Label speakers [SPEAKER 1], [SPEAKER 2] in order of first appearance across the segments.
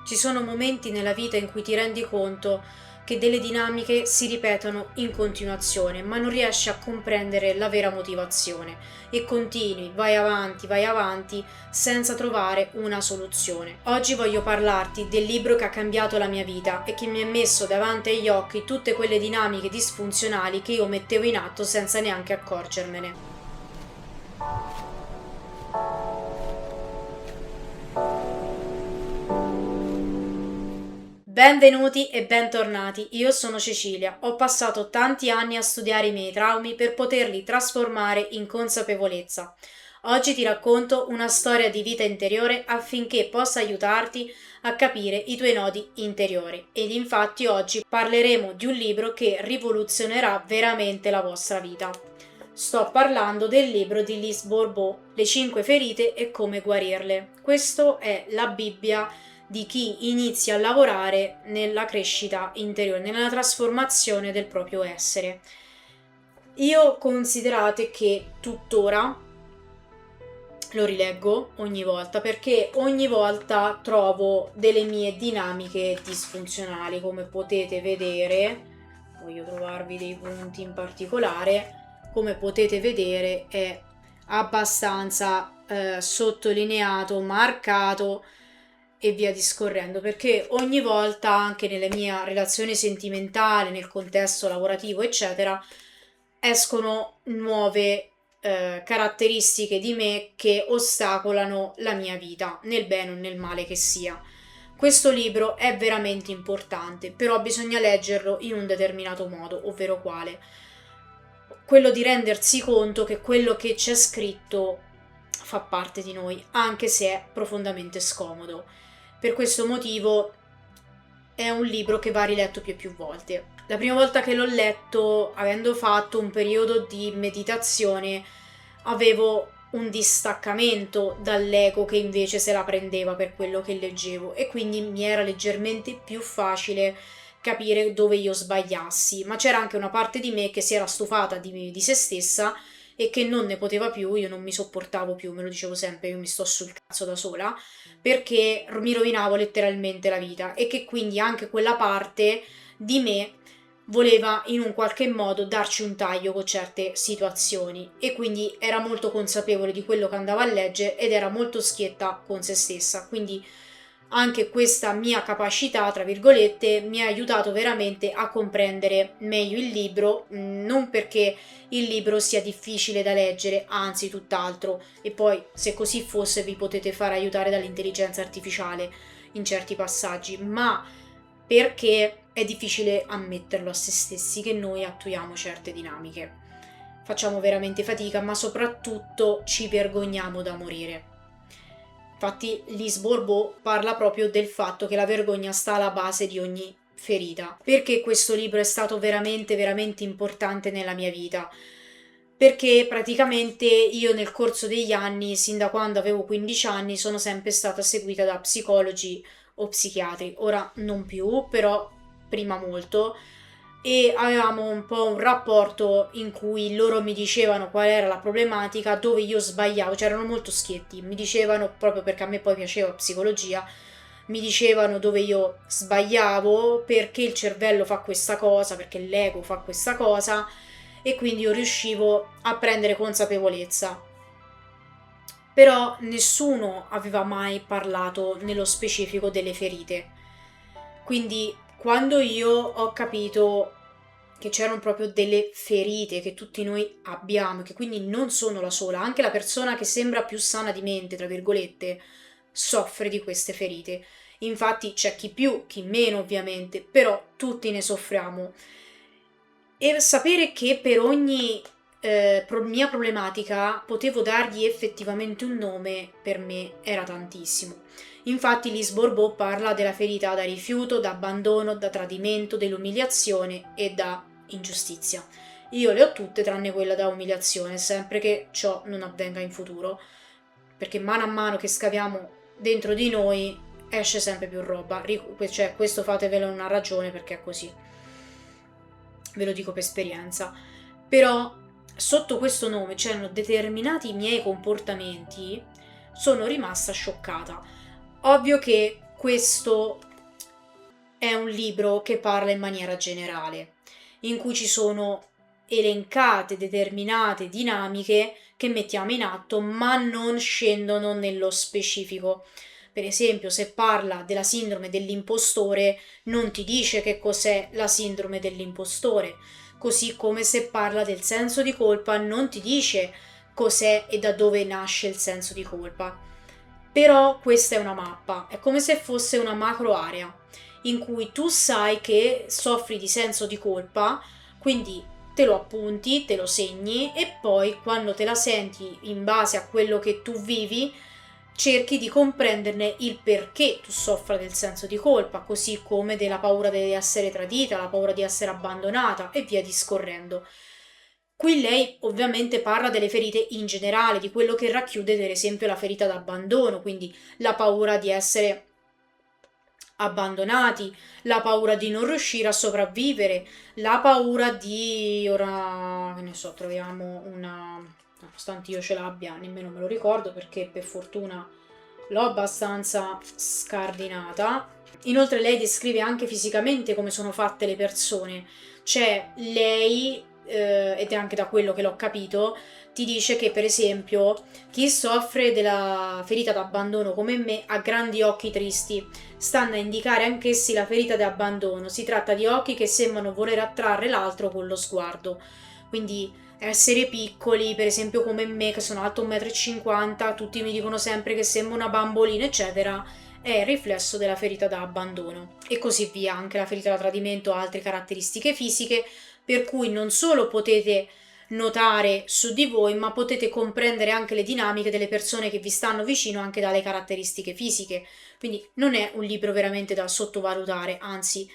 [SPEAKER 1] Ci sono momenti nella vita in cui ti rendi conto che delle dinamiche si ripetono in continuazione, ma non riesci a comprendere la vera motivazione e continui, vai avanti senza trovare una soluzione. Oggi voglio parlarti del libro che ha cambiato la mia vita e che mi ha messo davanti agli occhi tutte quelle dinamiche disfunzionali che io mettevo in atto senza neanche accorgermene. Benvenuti e bentornati, io sono Cecilia, ho passato tanti anni a studiare i miei traumi per poterli trasformare in consapevolezza. Oggi ti racconto una storia di vita interiore affinché possa aiutarti a capire i tuoi nodi interiori ed infatti oggi parleremo di un libro che rivoluzionerà veramente la vostra vita. Sto parlando del libro di Lise Bourbeau, Le 5 ferite e come guarirle. Questo è la Bibbia di chi inizia a lavorare nella crescita interiore, nella trasformazione del proprio essere. Io considerate che tuttora lo rileggo ogni volta perché ogni volta trovo delle mie dinamiche disfunzionali, come potete vedere. Voglio trovarvi dei punti in particolare. Come potete vedere è abbastanza sottolineato, marcato e via discorrendo, perché ogni volta anche nella mia relazione sentimentale, nel contesto lavorativo eccetera, escono nuove caratteristiche di me che ostacolano la mia vita, nel bene o nel male che sia. Questo libro è veramente importante, però bisogna leggerlo in un determinato modo, ovvero quale? Quello di rendersi conto che quello che c'è scritto fa parte di noi, anche se è profondamente scomodo. Per questo motivo è un libro che va riletto più e più volte. La prima volta che l'ho letto, avendo fatto un periodo di meditazione, avevo un distaccamento dall'ego che invece se la prendeva per quello che leggevo e quindi mi era leggermente più facile capire dove io sbagliassi, ma c'era anche una parte di me che si era stufata di se stessa e che non ne poteva più, io non mi sopportavo più, me lo dicevo sempre, io mi sto sul cazzo da sola, perché mi rovinavo letteralmente la vita e che quindi anche quella parte di me voleva in un qualche modo darci un taglio con certe situazioni e quindi era molto consapevole di quello che andava a leggere ed era molto schietta con se stessa, quindi anche questa mia capacità, tra virgolette, mi ha aiutato veramente a comprendere meglio il libro, non perché il libro sia difficile da leggere, anzi tutt'altro, e poi se così fosse vi potete far aiutare dall'intelligenza artificiale in certi passaggi, ma perché è difficile ammetterlo a se stessi che noi attuiamo certe dinamiche. Facciamo veramente fatica, ma soprattutto ci vergogniamo da morire. Infatti Lise Bourbeau parla proprio del fatto che la vergogna sta alla base di ogni ferita. Perché questo libro è stato veramente veramente importante nella mia vita? Perché praticamente io nel corso degli anni, sin da quando avevo 15 anni, sono sempre stata seguita da psicologi o psichiatri. Ora non più, però prima molto, e avevamo un po' un rapporto in cui loro mi dicevano qual era la problematica, dove io sbagliavo, c'erano molto schietti, mi dicevano, proprio perché a me poi piaceva psicologia, mi dicevano dove io sbagliavo, perché il cervello fa questa cosa, perché l'ego fa questa cosa, e quindi io riuscivo a prendere consapevolezza. Però nessuno aveva mai parlato nello specifico delle ferite. Quindi quando io ho capito che c'erano proprio delle ferite che tutti noi abbiamo, che quindi non sono la sola, anche la persona che sembra più sana di mente, tra virgolette, soffre di queste ferite. Infatti c'è chi più, chi meno ovviamente, però tutti ne soffriamo. E sapere che per ogni mia problematica potevo dargli effettivamente un nome per me era tantissimo. Infatti Lise Bourbeau parla della ferita da rifiuto, da abbandono, da tradimento, dell'umiliazione e da ingiustizia. Io le ho tutte tranne quella da umiliazione, sempre che ciò non avvenga in futuro, perché mano a mano che scaviamo dentro di noi esce sempre più roba, cioè questo fatevelo una ragione perché è così, ve lo dico per esperienza. Però sotto questo nome c'erano determinati miei comportamenti, sono rimasta scioccata. Ovvio che questo è un libro che parla in maniera generale, in cui ci sono elencate determinate dinamiche che mettiamo in atto, ma non scendono nello specifico. Per esempio, se parla della sindrome dell'impostore, non ti dice che cos'è la sindrome dell'impostore, così come se parla del senso di colpa, non ti dice cos'è e da dove nasce il senso di colpa. Però questa è una mappa, è come se fosse una macro area in cui tu sai che soffri di senso di colpa, quindi te lo appunti, te lo segni e poi quando te la senti in base a quello che tu vivi, cerchi di comprenderne il perché tu soffra del senso di colpa, così come della paura di essere tradita, la paura di essere abbandonata e via discorrendo. Qui lei ovviamente parla delle ferite in generale, di quello che racchiude per esempio la ferita d'abbandono, quindi la paura di essere abbandonati, la paura di non riuscire a sopravvivere, la paura di, ora che ne so, troviamo una, nonostante io ce l'abbia, nemmeno me lo ricordo perché per fortuna l'ho abbastanza scardinata. Inoltre lei descrive anche fisicamente come sono fatte le persone, cioè lei, ed è anche da quello che l'ho capito, ti dice che per esempio chi soffre della ferita d'abbandono come me ha grandi occhi tristi, stanno a indicare anch'essi la ferita d'abbandono, si tratta di occhi che sembrano voler attrarre l'altro con lo sguardo, quindi essere piccoli, per esempio come me che sono alto 1,50 m, tutti mi dicono sempre che sembro una bambolina eccetera, è il riflesso della ferita da abbandono e così via, anche la ferita da tradimento ha altre caratteristiche fisiche, per cui non solo potete notare su di voi, ma potete comprendere anche le dinamiche delle persone che vi stanno vicino anche dalle caratteristiche fisiche. Quindi non è un libro veramente da sottovalutare, anzi,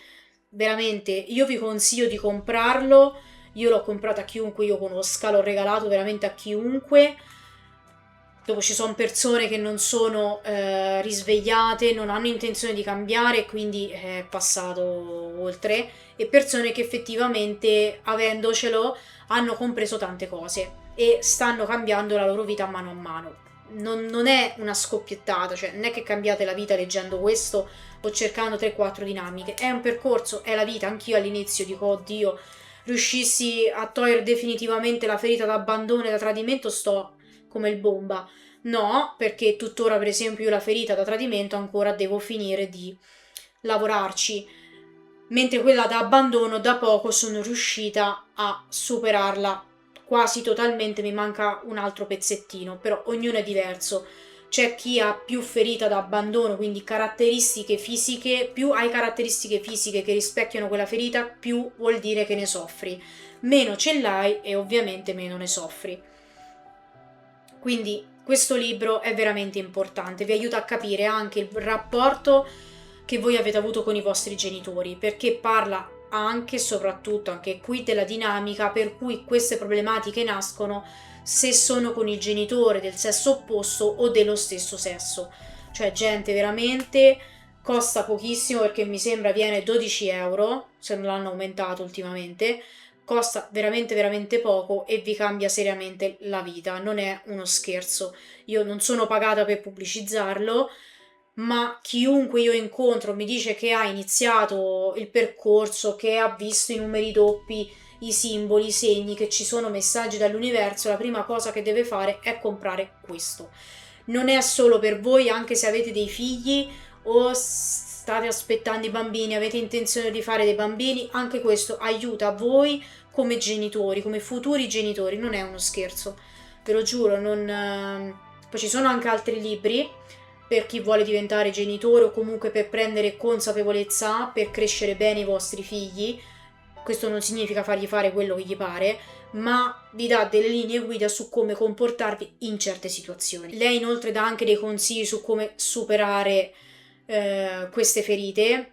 [SPEAKER 1] veramente io vi consiglio di comprarlo. Io l'ho comprato a chiunque io conosca, l'ho regalato veramente a chiunque. Dopo ci sono persone che non sono risvegliate, non hanno intenzione di cambiare, quindi è passato oltre, e persone che effettivamente, avendocelo, hanno compreso tante cose e stanno cambiando la loro vita mano a mano. Non è una scoppiettata, cioè non è che cambiate la vita leggendo questo o cercando 3-4 dinamiche, è un percorso, è la vita. Anch'io all'inizio dico, oddio, riuscissi a togliere definitivamente la ferita d'abbandono e da tradimento sto come il bomba. No, perché tuttora per esempio io la ferita da tradimento ancora devo finire di lavorarci, mentre quella da abbandono da poco sono riuscita a superarla quasi totalmente, mi manca un altro pezzettino, però ognuno è diverso. C'è chi ha più ferita da abbandono, quindi caratteristiche fisiche, più hai caratteristiche fisiche che rispecchiano quella ferita, più vuol dire che ne soffri. Meno ce l'hai e ovviamente meno ne soffri. Quindi questo libro è veramente importante, vi aiuta a capire anche il rapporto che voi avete avuto con i vostri genitori, perché parla anche e soprattutto anche qui della dinamica per cui queste problematiche nascono se sono con il genitore del sesso opposto o dello stesso sesso. Cioè gente veramente costa pochissimo, perché mi sembra viene 12 euro, se non l'hanno aumentato ultimamente, costa veramente veramente poco e vi cambia seriamente la vita, non è uno scherzo. Io non sono pagata per pubblicizzarlo, ma chiunque io incontro mi dice che ha iniziato il percorso, che ha visto i numeri doppi, i simboli, i segni, che ci sono messaggi dall'universo, la prima cosa che deve fare è comprare questo. Non è solo per voi, anche se avete dei figli o state aspettando i bambini, avete intenzione di fare dei bambini, anche questo aiuta voi come genitori, come futuri genitori, non è uno scherzo, ve lo giuro. Poi ci sono anche altri libri per chi vuole diventare genitore o comunque per prendere consapevolezza, per crescere bene i vostri figli. Questo non significa fargli fare quello che gli pare, ma vi dà delle linee guida su come comportarvi in certe situazioni. Lei inoltre dà anche dei consigli su come superare queste ferite.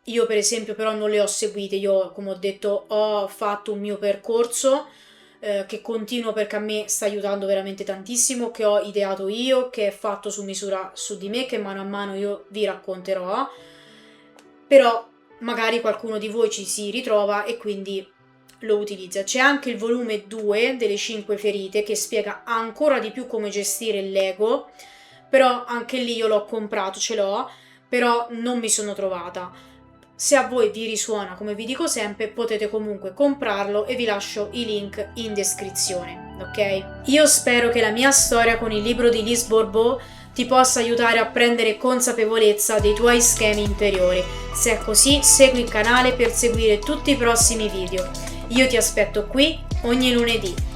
[SPEAKER 1] Io per esempio però non le ho seguite, io come ho detto ho fatto un mio percorso che continuo, perché a me sta aiutando veramente tantissimo, che ho ideato io, che è fatto su misura su di me, che mano a mano io vi racconterò, però magari qualcuno di voi ci si ritrova e quindi lo utilizza. C'è anche il volume 2 delle 5 ferite che spiega ancora di più come gestire l'ego, però anche lì io l'ho comprato, ce l'ho, però non mi sono trovata. Se a voi vi risuona, come vi dico sempre, potete comunque comprarlo e vi lascio i link in descrizione, ok? Io spero che la mia storia con il libro di Lise Bourbeau ti possa aiutare a prendere consapevolezza dei tuoi schemi interiori. Se è così, segui il canale per seguire tutti i prossimi video. Io ti aspetto qui ogni lunedì.